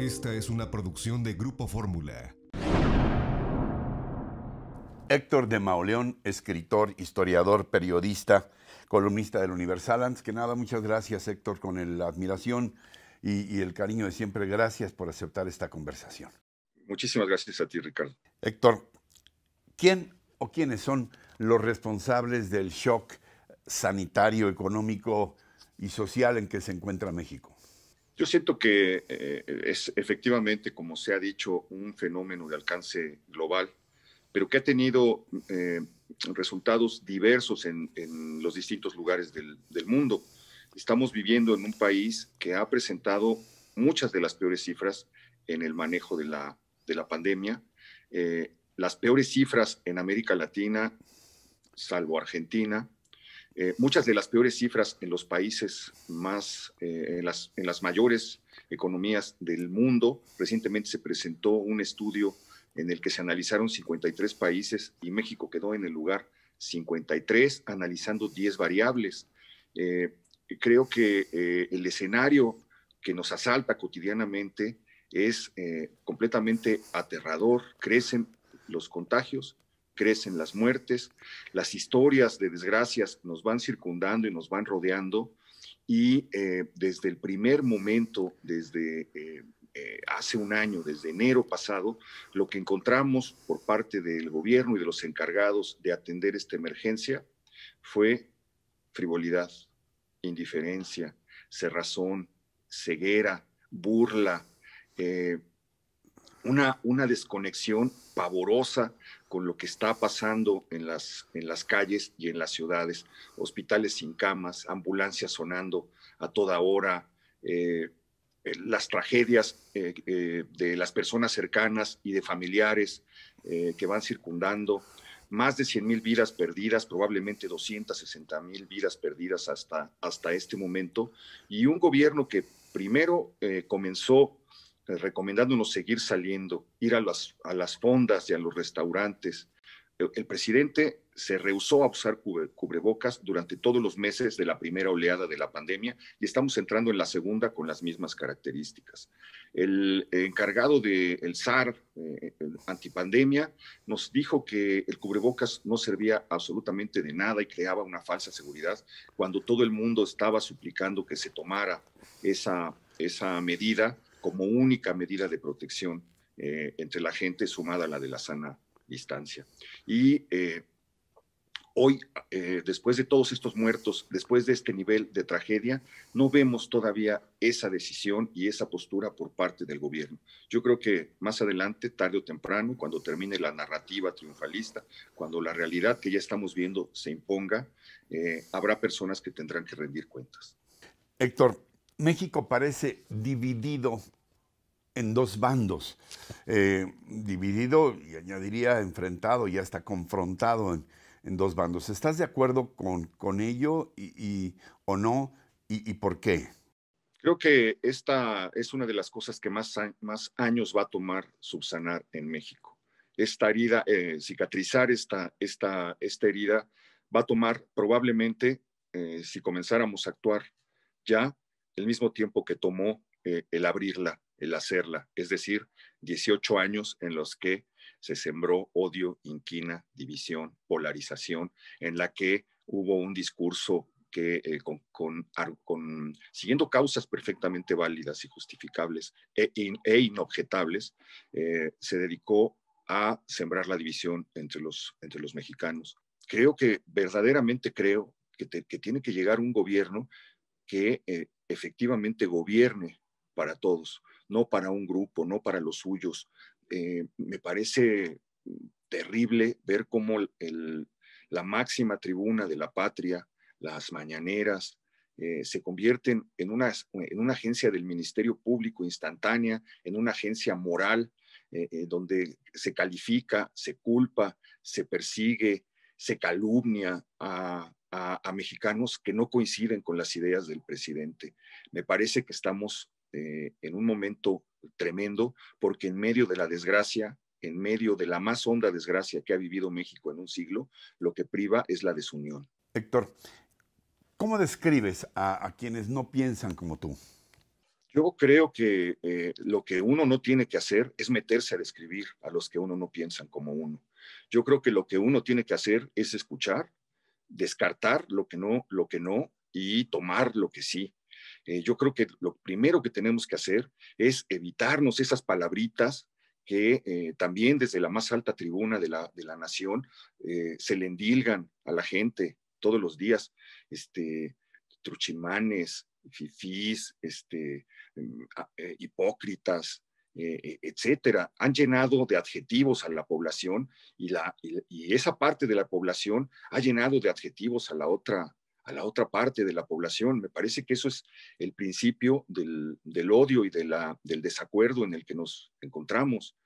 Esta es una producción de Grupo Fórmula. Héctor de Mauleón, escritor, historiador, periodista, columnista del Universal. Antes que nada, muchas gracias, Héctor, con la admiración y el cariño de siempre. Gracias por aceptar esta conversación. Muchísimas gracias a ti, Ricardo. Héctor, ¿quién o quiénes son los responsables del shock sanitario, económico y social en que se encuentra México? Yo siento que es efectivamente, como se ha dicho, un fenómeno de alcance global, pero que ha tenido resultados diversos en los distintos lugares del mundo. Estamos viviendo en un país que ha presentado muchas de las peores cifras en el manejo de la pandemia. Las peores cifras en América Latina, salvo Argentina. Muchas de las peores cifras en los países en las mayores economías del mundo. Recientemente se presentó un estudio en el que se analizaron 53 países y México quedó en el lugar 53, analizando 10 variables. Creo que el escenario que nos asalta cotidianamente es completamente aterrador. Crecen los contagios, crecen las muertes, las historias de desgracias nos van circundando y nos van rodeando, y desde el primer momento, desde hace un año, desde enero pasado, lo que encontramos por parte del gobierno y de los encargados de atender esta emergencia fue frivolidad, indiferencia, cerrazón, ceguera, burla, una desconexión pavorosa con lo que está pasando en las calles y en las ciudades. Hospitales sin camas, ambulancias sonando a toda hora, las tragedias de las personas cercanas y de familiares que van circundando. Más de 100,000 vidas perdidas, probablemente 260,000 vidas perdidas hasta este momento. Y un gobierno que primero comenzó recomendándonos seguir saliendo, ir a las fondas y a los restaurantes. El presidente se rehusó a usar cubrebocas durante todos los meses de la primera oleada de la pandemia, y estamos entrando en la segunda con las mismas características. El encargado del SAR, antipandemia, nos dijo que el cubrebocas no servía absolutamente de nada y creaba una falsa seguridad, cuando todo el mundo estaba suplicando que se tomara esa medida como única medida de protección entre la gente, sumada a la de la sana distancia. Y hoy, después de todos estos muertos, después de este nivel de tragedia, no vemos todavía esa decisión y esa postura por parte del gobierno. Yo creo que más adelante, tarde o temprano, cuando termine la narrativa triunfalista, cuando la realidad que ya estamos viendo se imponga, habrá personas que tendrán que rendir cuentas. Héctor, México parece dividido en dos bandos, dividido y añadiría enfrentado y hasta confrontado en dos bandos. ¿Estás de acuerdo con ello o no? ¿Y por qué? Creo que esta es una de las cosas que más años va a tomar subsanar en México. Esta herida, cicatrizar esta herida va a tomar probablemente, si comenzáramos a actuar ya, el mismo tiempo que tomó el abrirla, el hacerla, es decir, 18 años en los que se sembró odio, inquina, división, polarización, en la que hubo un discurso que siguiendo causas perfectamente válidas y justificables e inobjetables, se dedicó a sembrar la división entre los mexicanos. Verdaderamente creo que tiene que llegar un gobierno que efectivamente gobierne para todos, no para un grupo, no para los suyos. Me parece terrible ver cómo la máxima tribuna de la patria, las mañaneras, se convierten en una agencia del Ministerio Público instantánea, en una agencia moral, donde se califica, se culpa, se persigue, se calumnia a mexicanos que no coinciden con las ideas del presidente. Me parece que estamos en un momento tremendo, porque en medio de la desgracia, en medio de la más honda desgracia que ha vivido México en un siglo, lo que priva es la desunión. Héctor, ¿cómo describes a quienes no piensan como tú? Yo creo que lo que uno no tiene que hacer es meterse a describir a los que uno no piensan como uno. Yo creo que lo que uno tiene que hacer es escuchar, descartar lo que no y tomar lo que sí. Yo creo que lo primero que tenemos que hacer es evitarnos esas palabritas que también desde la más alta tribuna de la nación se le endilgan a la gente todos los días, truchimanes, fifís, hipócritas, etcétera. Han llenado de adjetivos a la población y esa parte de la población ha llenado de adjetivos a la otra parte de la población. Me parece que eso es el principio del odio y del desacuerdo en el que nos encontramos.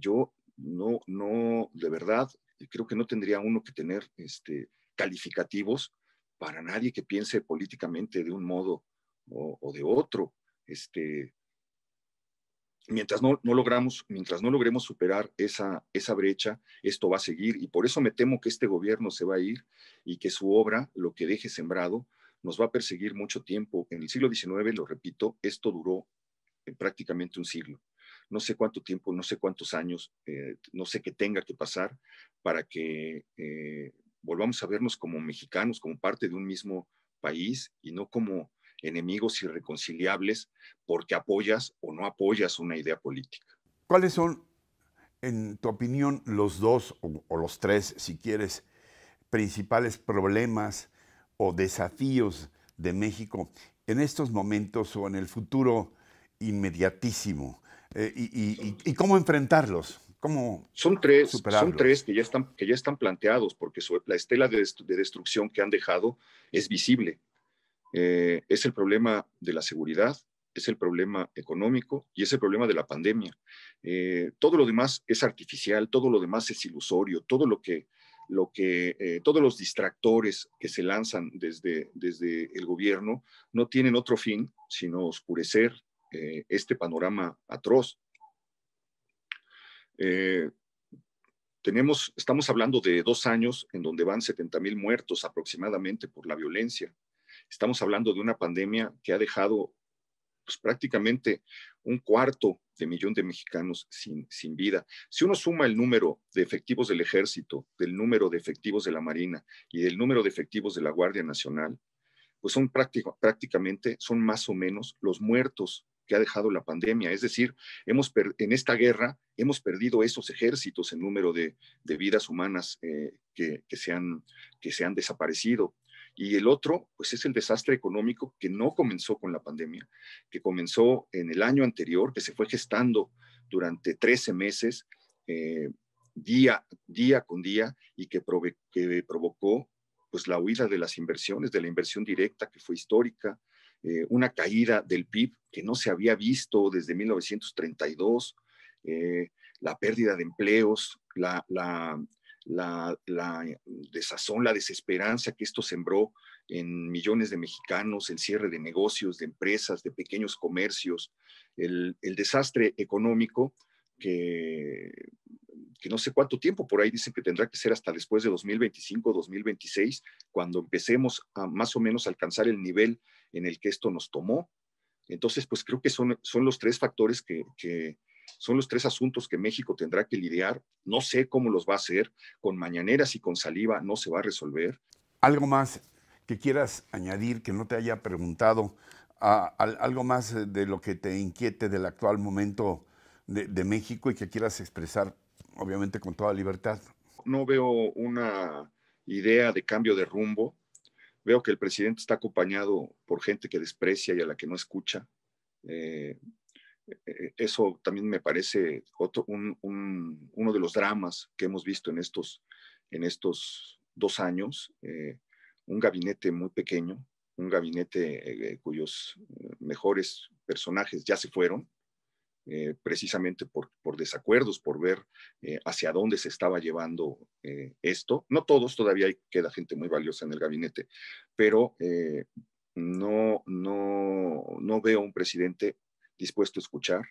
Yo no, de verdad, creo que no tendría uno que tener calificativos para nadie que piense políticamente de un modo o de otro. Mientras no logremos superar esa brecha, esto va a seguir y por eso me temo que este gobierno se va a ir y que su obra, lo que deje sembrado, nos va a perseguir mucho tiempo. En el siglo XIX, lo repito, esto duró prácticamente un siglo. No sé cuánto tiempo, no sé cuántos años, no sé qué tenga que pasar para que volvamos a vernos como mexicanos, como parte de un mismo país y no como enemigos irreconciliables porque apoyas o no apoyas una idea política. ¿Cuáles son, en tu opinión, los dos o los tres, si quieres, principales problemas o desafíos de México en estos momentos o en el futuro inmediatísimo? ¿Y cómo enfrentarlos? ¿Cómo Son superarlos? tres que ya están planteados porque la estela de destrucción que han dejado es visible. Es el problema de la seguridad, es el problema económico y es el problema de la pandemia. Todo lo demás es artificial, todo lo demás es ilusorio, todos los distractores que se lanzan desde el gobierno no tienen otro fin sino oscurecer este panorama atroz. Eh, Estamos hablando de 2 años en donde van 70,000 muertos aproximadamente por la violencia. Estamos hablando de una pandemia que ha dejado pues, prácticamente 1/4 de mexicanos sin vida. Si uno suma el número de efectivos del Ejército, del número de efectivos de la Marina y del número de efectivos de la Guardia Nacional, pues prácticamente, son más o menos los muertos que ha dejado la pandemia. Es decir, en esta guerra hemos perdido esos ejércitos en número de vidas humanas que se han desaparecido. Y el otro, pues es el desastre económico que no comenzó con la pandemia, que comenzó en el año anterior, que se fue gestando durante 13 meses, día con día, y que provocó pues la huida de las inversiones, de la inversión directa que fue histórica, una caída del PIB que no se había visto desde 1932, la pérdida de empleos, la desazón, la desesperanza que esto sembró en millones de mexicanos, el cierre de negocios, de empresas, de pequeños comercios, el desastre económico que no sé cuánto tiempo, por ahí dicen que tendrá que ser hasta después de 2025, 2026, cuando empecemos a más o menos alcanzar el nivel en el que esto nos tomó. Entonces, pues creo que son los tres factores que son los tres asuntos que México tendrá que lidiar. No sé cómo los va a hacer, con mañaneras y con saliva no se va a resolver. ¿Algo más que quieras añadir que no te haya preguntado? ¿Algo más de lo que te inquiete del actual momento de México y que quieras expresar, obviamente, con toda libertad? No veo una idea de cambio de rumbo. Veo que el presidente está acompañado por gente que desprecia y a la que no escucha. Eso también me parece uno de los dramas que hemos visto en estos 2 años. Un gabinete muy pequeño, un gabinete cuyos mejores personajes ya se fueron, precisamente por desacuerdos, por ver hacia dónde se estaba llevando esto. No todos, todavía queda gente muy valiosa en el gabinete, pero no veo un presidente dispuesto a escuchar,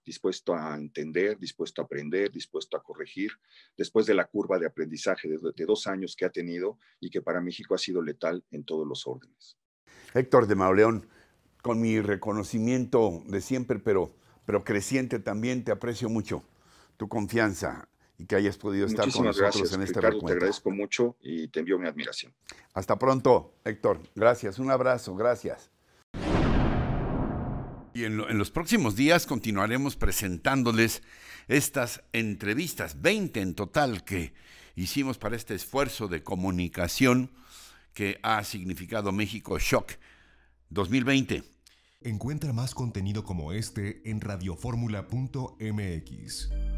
dispuesto a entender, dispuesto a aprender, dispuesto a corregir, después de la curva de aprendizaje de 2 años que ha tenido y que para México ha sido letal en todos los órdenes. Héctor de Mauleón, con mi reconocimiento de siempre, pero creciente también. Te aprecio mucho tu confianza y que hayas podido estar con Muchísimas nosotros gracias, en este Ricardo, te recuento. agradezco mucho y te envío mi admiración. Hasta pronto, Héctor. Gracias, un abrazo, gracias. Y en los próximos días continuaremos presentándoles estas entrevistas, 20 en total, que hicimos para este esfuerzo de comunicación que ha significado México Shock 2020. Encuentra más contenido como este en radioformula.mx.